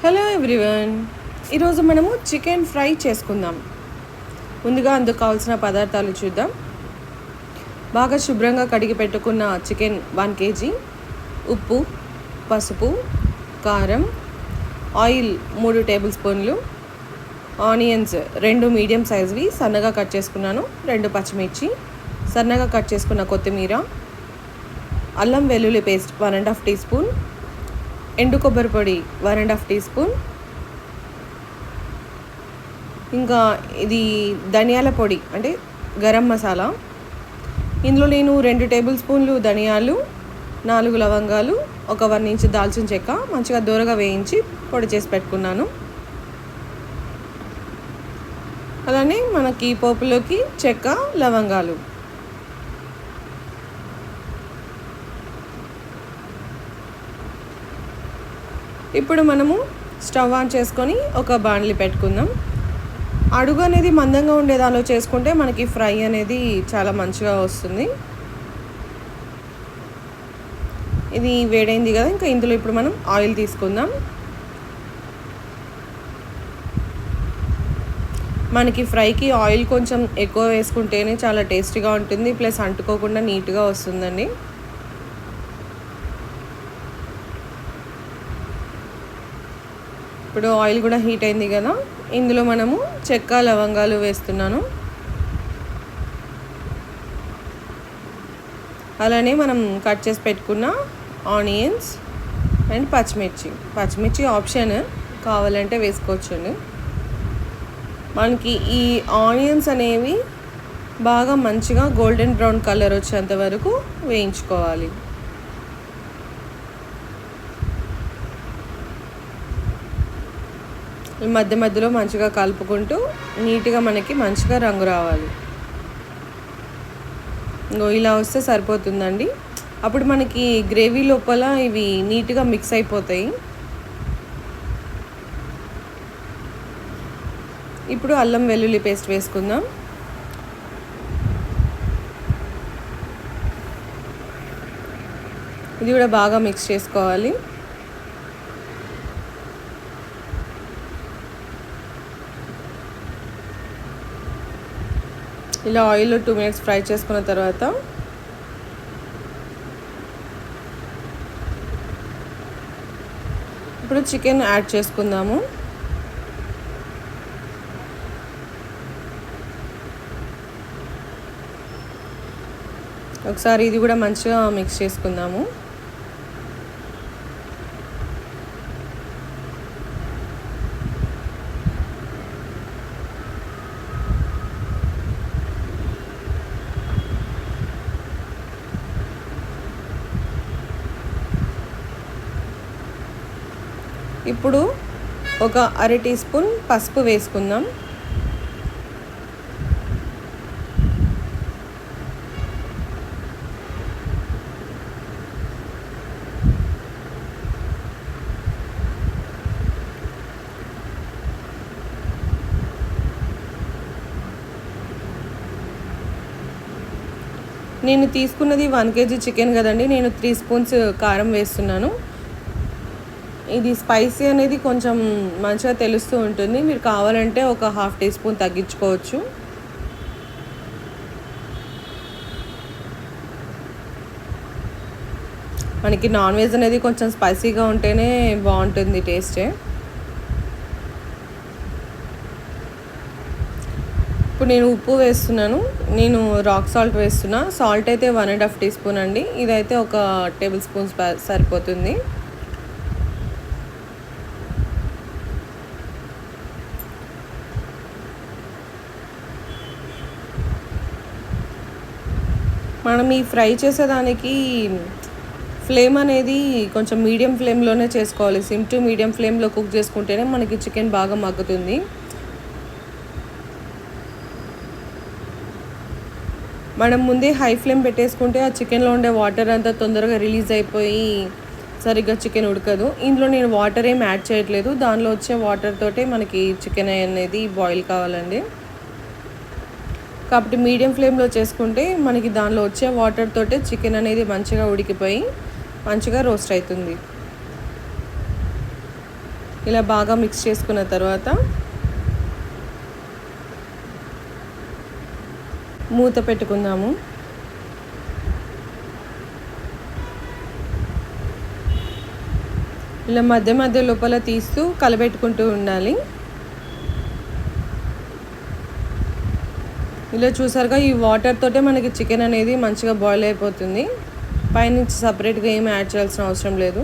Hello everyone. ఈరోజు మనము chicken fry చేసుకుందాం. ముందుగా అందుకు కావాల్సిన పదార్థాలు చూద్దాం. బాగా శుభ్రంగా కడిగి పెట్టుకున్న చికెన్ 1 kg, ఉప్పు, పసుపు, కారం, ఆయిల్ 3 టేబుల్ స్పూన్లు, ఆనియన్స్ 2 మీడియం సైజ్వి సన్నగా కట్ చేసుకున్నాను, 2 పచ్చిమిర్చి, సన్నగా కట్ చేసుకున్న కొత్తిమీర, అల్లం వెల్లుల్లి పేస్ట్ 1.5 టీ స్పూన్, ఎండు కొబ్బరి పొడి 1.5 టీ స్పూన్, ఇంకా ఇది ధనియాల పొడి అంటే గరం మసాలా. ఇందులో నేను 2 టేబుల్ స్పూన్లు ధనియాలు, 4 లవంగాలు, ఒక 1 ఇంచ్ దాల్చిన చెక్క మంచిగా దూరగా వేయించి పొడి చేసి పెట్టుకున్నాను. అలానే మనకి పోపులోకి చెక్క, లవంగాలు. ఇప్పుడు మనము స్టవ్ ఆన్ చేసుకొని ఒక బాణలి పెట్టుకుందాం. అడుగు అనేది మందంగా ఉండే దానిలో చేసుకుంటే మనకి ఫ్రై అనేది చాలా మంచిగా వస్తుంది. ఇది వేడైంది కదా, ఇంకా ఇందులో ఇప్పుడు మనం ఆయిల్ తీసుకుందాం. మనకి ఫ్రైకి ఆయిల్ కొంచెం ఎక్కువ వేసుకుంటేనే చాలా టేస్టీగా ఉంటుంది, ప్లస్ అంటుకోకుండా నీట్గా వస్తుందండి. ఇప్పుడు ఆయిల్ కూడా హీట్ అయింది కదా, ఇందులో మనము చెక్క, లవంగాలు వేస్తున్నాను. అలానే మనం కట్ చేసి పెట్టుకున్న ఆనియన్స్ అండ్ పచ్చిమిర్చి ఆప్షన్, కావాలంటే వేసుకోవచ్చండి. మనకి ఈ ఆనియన్స్ అనేవి బాగా మంచిగా గోల్డెన్ బ్రౌన్ కలర్ వచ్చేంత వరకు వేయించుకోవాలి. మధ్య మధ్యలో మంచిగా కలుపుకుంటూ నీట్గా మనకి మంచిగా రంగు రావాలి. ఇలా వస్తే సరిపోతుందండి. అప్పుడు మనకి గ్రేవీ లోపల ఇవి నీట్గా మిక్స్ అయిపోతాయి. ఇప్పుడు అల్లం వెల్లుల్లి పేస్ట్ వేసుకుందాం. ఇది కూడా బాగా మిక్స్ చేసుకోవాలి. ఇలా ఆయిల్లో 2 minutes ఫ్రై చేసుకున్న తర్వాత ఇప్పుడు చికెన్ యాడ్ చేసుకుందాము. ఒకసారి ఇది కూడా మంచిగా మిక్స్ చేసుకుందాము. ఇప్పుడు ఒక 1/2 టీ స్పూన్ పసుపు వేసుకుందాం. నేను తీసుకున్నది 1 kg చికెన్ కదండి, నేను 3 స్పూన్స్ కారం వేస్తున్నాను. ఇది స్పైసీ అనేది కొంచెం మంచిగా తెలుస్తూ ఉంటుంది. మీరు కావాలంటే ఒక 1/2 టీ స్పూన్ తగ్గించుకోవచ్చు. మనకి నాన్ వెజ్ అనేది కొంచెం స్పైసీగా ఉంటేనే బాగుంటుంది టేస్ట్. ఇప్పుడు నేను ఉప్పు వేస్తున్నాను. నేను రాక్ సాల్ట్ వేస్తున్నా. సాల్ట్ అయితే 1.5 టీ స్పూన్ అండి, ఇదైతే ఒక టేబుల్ స్పూన్ సరిపోతుంది. మనం ఈ ఫ్రై చేసేదానికి ఫ్లేమ్ అనేది కొంచెం మీడియం ఫ్లేమ్లోనే చేసుకోవాలి. సిమ్ టు మీడియం ఫ్లేమ్లో కుక్ చేసుకుంటేనే మనకి చికెన్ బాగా మగ్గుతుంది. మనం ముందే హై ఫ్లేమ్ పెట్టేసుకుంటే ఆ చికెన్లో ఉండే వాటర్ అంతా తొందరగా రిలీజ్ అయిపోయి సరిగ్గా చికెన్ ఉడకదు. ఇందులో నేను వాటర్ ఏం యాడ్ చేయట్లేదు, దానిలో వచ్చే వాటర్ తోటే మనకి చికెన్ అనేది బాయిల్ కావాలండి. కాబట్టి మీడియం ఫ్లేమ్లో చేసుకుంటే మనకి దానిలో వచ్చే వాటర్ తోటే చికెన్ అనేది మంచిగా ఉడికిపోయి మంచిగా రోస్ట్ అవుతుంది. ఇలా బాగా మిక్స్ చేసుకున్న తర్వాత మూత పెట్టుకుందాము. ఇలా మధ్య మధ్య లోపల తీస్తూ కలబెట్టుకుంటూ ఉండాలి. ఇలా చూసారుగా, ఈ వాటర్ తోటే మనకి చికెన్ అనేది మంచిగా బాయిల్ అయిపోతుంది. పైనుంచి సపరేట్గా ఏమి యాడ్ చేయాల్సిన అవసరం లేదు.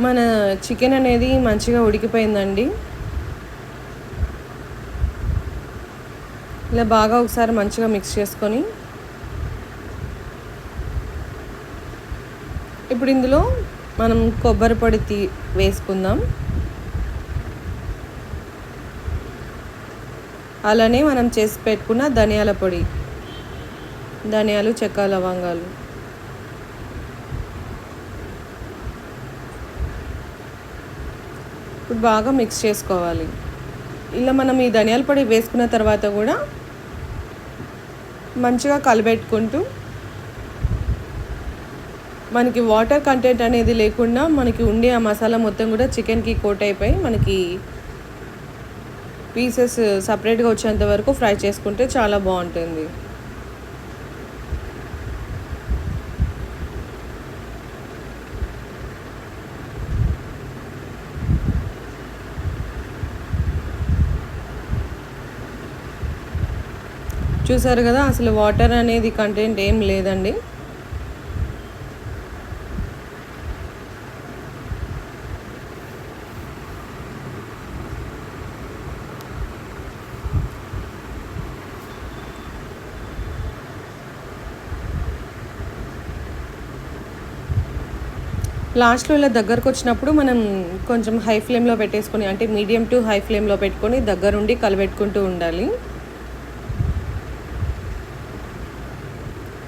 మన చికెన్ అనేది మంచిగా ఉడికిపోయిందండి. ఇలా బాగా ఒకసారి మంచిగా మిక్స్ చేసుకొని ఇప్పుడు ఇందులో మనం కొబ్బరి పొడి వేసుకుందాం. అలానే మనం చేసి పెట్టుకున్న ధనియాల పొడి, ధనియాలు, చెక్క, లవంగాలు, ఇప్పుడు బాగా మిక్స్ చేసుకోవాలి. ఇలా మనం ఈ ధనియాల పొడి వేసుకున్న తర్వాత కూడా మంచిగా కలబెట్టుకుంటూ మనకి వాటర్ కంటెంట్ అనేది లేకుండా మనకి ఉండే ఆ మసాలా మొత్తం కూడా చికెన్కి కోట్ అయిపోయి మనకి పీసెస్ సపరేట్గా వచ్చేంత వరకు ఫ్రై చేసుకుంటే చాలా బాగుంటుంది. చూసారు కదా, అసలు వాటర్ అనేది కంటెంట్ ఏం లేదండి. లాస్ట్లో ఇలా దగ్గరకు వచ్చినప్పుడు మనం కొంచెం హై ఫ్లేమ్లో పెట్టేసుకొని, అంటే మీడియం టు హై ఫ్లేమ్లో పెట్టుకొని దగ్గరుండి కలబెట్టుకుంటూ ఉండాలి.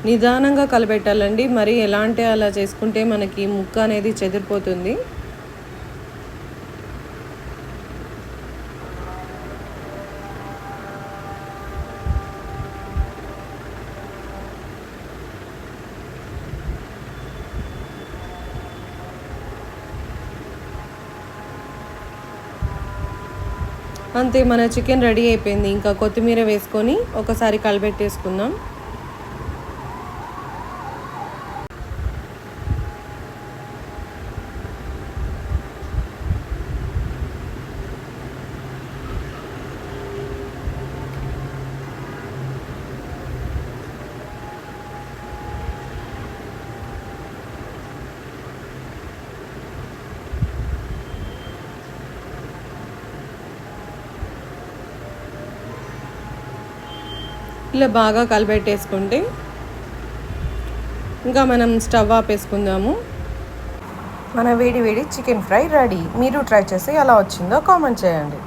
నిదానంగా కలబెట్టాలండి. మరి ఎలా అంటే అలా చేసుకుంటే మనకి ముక్క అనేది చెదిరిపోతుంది. అంతే, మన చికెన్ రెడీ అయిపోయింది. ఇంకా కొత్తిమీర వేసుకొని ఒకసారి కలబెట్టేసుకుందాం. ఇలా బాగా కలబెట్టేసుకుంటే ఇంకా మనం స్టవ్ ఆపేసుకుందాము. మన వేడి వేడి చికెన్ ఫ్రై రెడీ. మీరు ట్రై చేసి ఎలా వచ్చిందో కామెంట్ చేయండి.